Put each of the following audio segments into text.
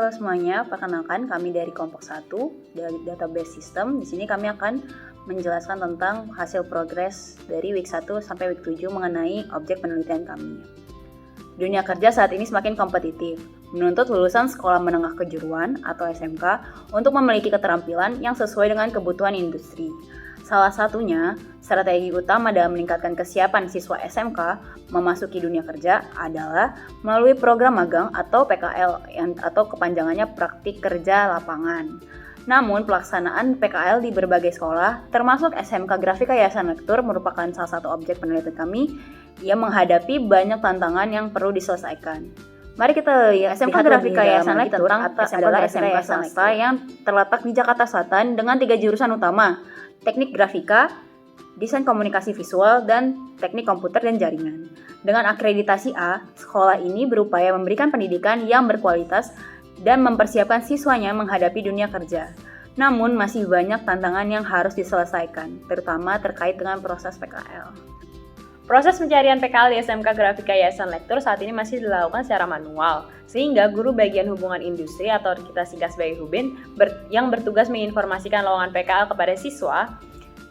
Halo semuanya, perkenalkan kami dari kelompok 1 dari Database System. Di sini kami akan menjelaskan tentang hasil progres dari week 1 sampai week 7 mengenai objek penelitian kami. Dunia kerja saat ini semakin kompetitif, menuntut lulusan sekolah menengah kejuruan atau SMK untuk memiliki keterampilan yang sesuai dengan kebutuhan industri. Salah satunya, strategi utama dalam meningkatkan kesiapan siswa SMK memasuki dunia kerja adalah melalui program magang atau PKL atau kepanjangannya praktik kerja lapangan. Namun, pelaksanaan PKL di berbagai sekolah, termasuk SMK Grafika Yayasan Lektur merupakan salah satu objek penelitian kami yang menghadapi banyak tantangan yang perlu diselesaikan. Mari kita lihat SMK Grafika Yayasan Lektur adalah SMK swasta yang terletak di Jakarta Selatan dengan 3 jurusan utama, Teknik Grafika, Desain Komunikasi Visual, dan Teknik Komputer dan Jaringan. Dengan akreditasi A, sekolah ini berupaya memberikan pendidikan yang berkualitas dan mempersiapkan siswanya menghadapi dunia kerja. Namun masih banyak tantangan yang harus diselesaikan, terutama terkait dengan proses PKL. Proses pencarian PKL di SMK Grafika Yayasan Lektur saat ini masih dilakukan secara manual, sehingga guru bagian hubungan industri atau kita singkat sebagai Hubin yang bertugas menginformasikan lowongan PKL kepada siswa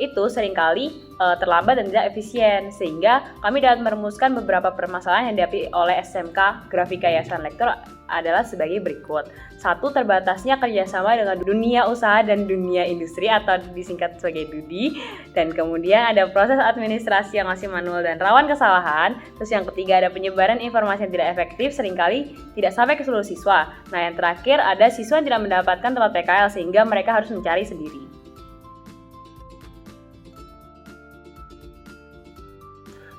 itu seringkali terlambat dan tidak efisien, sehingga kami dapat merumuskan beberapa permasalahan yang dihadapi oleh SMK Grafika Yayasan Lektur adalah sebagai berikut. 1. Terbatasnya kerjasama dengan dunia usaha dan dunia industri atau disingkat sebagai DUDI. Dan kemudian ada proses administrasi yang masih manual dan rawan kesalahan. Terus yang ketiga ada penyebaran informasi yang tidak efektif, seringkali tidak sampai ke seluruh siswa. Nah yang terakhir ada siswa yang tidak mendapatkan tempat PKL sehingga mereka harus mencari sendiri.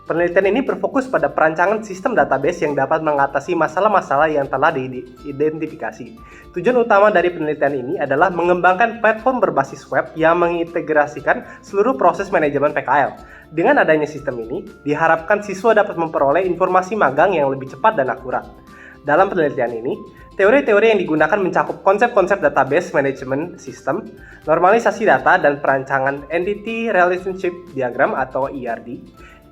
Penelitian ini berfokus pada perancangan sistem database yang dapat mengatasi masalah-masalah yang telah diidentifikasi. Tujuan utama dari penelitian ini adalah mengembangkan platform berbasis web yang mengintegrasikan seluruh proses manajemen PKL. Dengan adanya sistem ini, diharapkan siswa dapat memperoleh informasi magang yang lebih cepat dan akurat. Dalam penelitian ini, teori-teori yang digunakan mencakup konsep-konsep database management system, normalisasi data, dan perancangan entity relationship diagram atau ERD.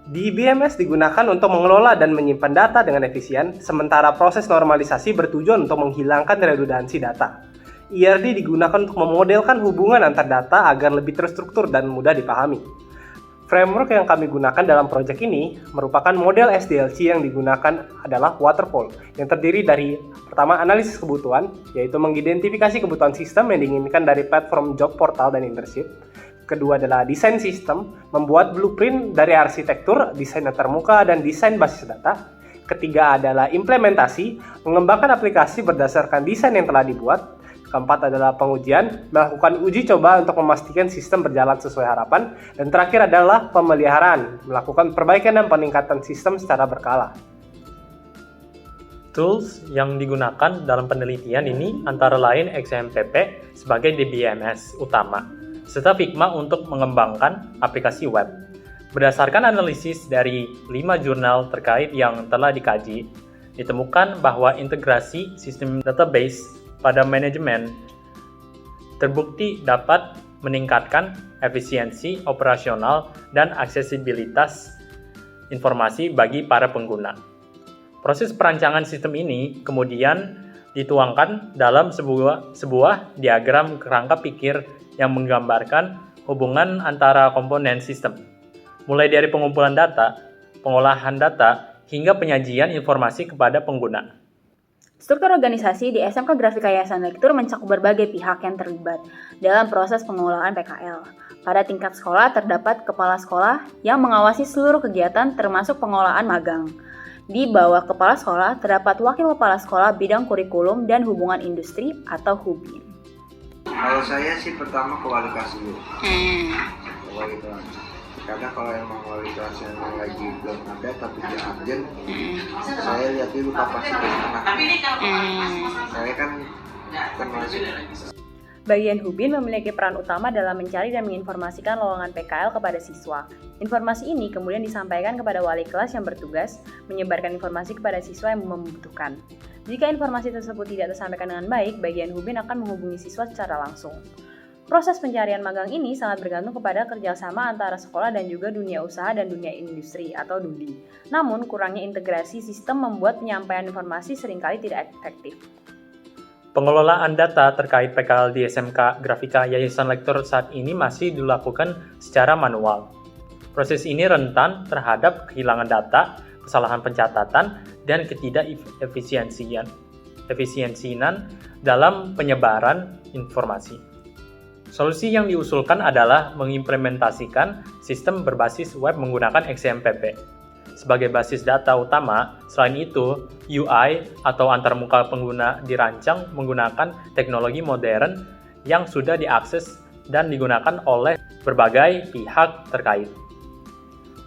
Di BMS digunakan untuk mengelola dan menyimpan data dengan efisien, sementara proses normalisasi bertujuan untuk menghilangkan redundansi data. ERD digunakan untuk memodelkan hubungan antar data agar lebih terstruktur dan mudah dipahami. Framework yang kami gunakan dalam proyek ini merupakan model SDLC yang digunakan adalah waterfall, yang terdiri dari pertama analisis kebutuhan, yaitu mengidentifikasi kebutuhan sistem yang diinginkan dari platform job portal dan internship. Kedua adalah desain sistem, membuat blueprint dari arsitektur, desain antarmuka, dan desain basis data. Ketiga adalah implementasi, mengembangkan aplikasi berdasarkan desain yang telah dibuat. Keempat adalah pengujian, melakukan uji coba untuk memastikan sistem berjalan sesuai harapan. Dan terakhir adalah pemeliharaan, melakukan perbaikan dan peningkatan sistem secara berkala. Tools yang digunakan dalam penelitian ini antara lain XMPP sebagai DBMS utama, serta Figma untuk mengembangkan aplikasi web. Berdasarkan analisis dari 5 jurnal terkait yang telah dikaji, ditemukan bahwa integrasi sistem database pada manajemen terbukti dapat meningkatkan efisiensi operasional dan aksesibilitas informasi bagi para pengguna. Proses perancangan sistem ini kemudian dituangkan dalam sebuah diagram kerangka pikir yang menggambarkan hubungan antara komponen sistem, mulai dari pengumpulan data, pengolahan data, hingga penyajian informasi kepada pengguna. Struktur organisasi di SMK Grafika Yayasan Lektur mencakup berbagai pihak yang terlibat dalam proses pengelolaan PKL. Pada tingkat sekolah terdapat kepala sekolah yang mengawasi seluruh kegiatan termasuk pengelolaan magang. Di bawah kepala sekolah terdapat wakil kepala sekolah bidang kurikulum dan hubungan industri atau HUBIN. Kalau saya sih pertama kualifikasi dulu. Kualifikasi. Karena kalau emang kualifikasinya lagi belum ada tapi dia urgent, saya lihat dulu kapasitas anaknya. Saya kan masuk. Bagian HUBIN memiliki peran utama dalam mencari dan menginformasikan lowongan PKL kepada siswa. Informasi ini kemudian disampaikan kepada wali kelas yang bertugas menyebarkan informasi kepada siswa yang membutuhkan. Jika informasi tersebut tidak tersampaikan dengan baik, bagian HUBIN akan menghubungi siswa secara langsung. Proses pencarian magang ini sangat bergantung kepada kerjasama antara sekolah dan juga dunia usaha dan dunia industri atau DUDI. Namun, kurangnya integrasi sistem membuat penyampaian informasi seringkali tidak efektif. Pengelolaan data terkait PKL di SMK Grafika Yayasan Lektor saat ini masih dilakukan secara manual. Proses ini rentan terhadap kehilangan data, kesalahan pencatatan, dan ketidakefisiensian dalam penyebaran informasi. Solusi yang diusulkan adalah mengimplementasikan sistem berbasis web menggunakan XMPP sebagai basis data utama. Selain itu, UI atau antarmuka pengguna dirancang menggunakan teknologi modern yang sudah diakses dan digunakan oleh berbagai pihak terkait.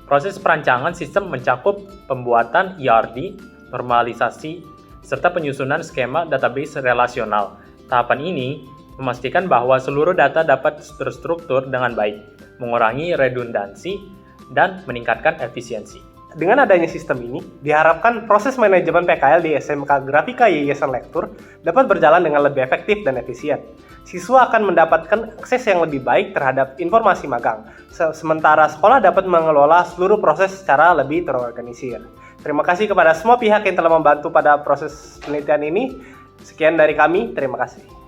Proses perancangan sistem mencakup pembuatan ERD, normalisasi, serta penyusunan skema database relasional. Tahapan ini memastikan bahwa seluruh data dapat terstruktur dengan baik, mengurangi redundansi, dan meningkatkan efisiensi. Dengan adanya sistem ini, diharapkan proses manajemen PKL di SMK Grafika Yayasan Lektur dapat berjalan dengan lebih efektif dan efisien. Siswa akan mendapatkan akses yang lebih baik terhadap informasi magang, sementara sekolah dapat mengelola seluruh proses secara lebih terorganisir. Terima kasih kepada semua pihak yang telah membantu pada proses penelitian ini. Sekian dari kami, terima kasih.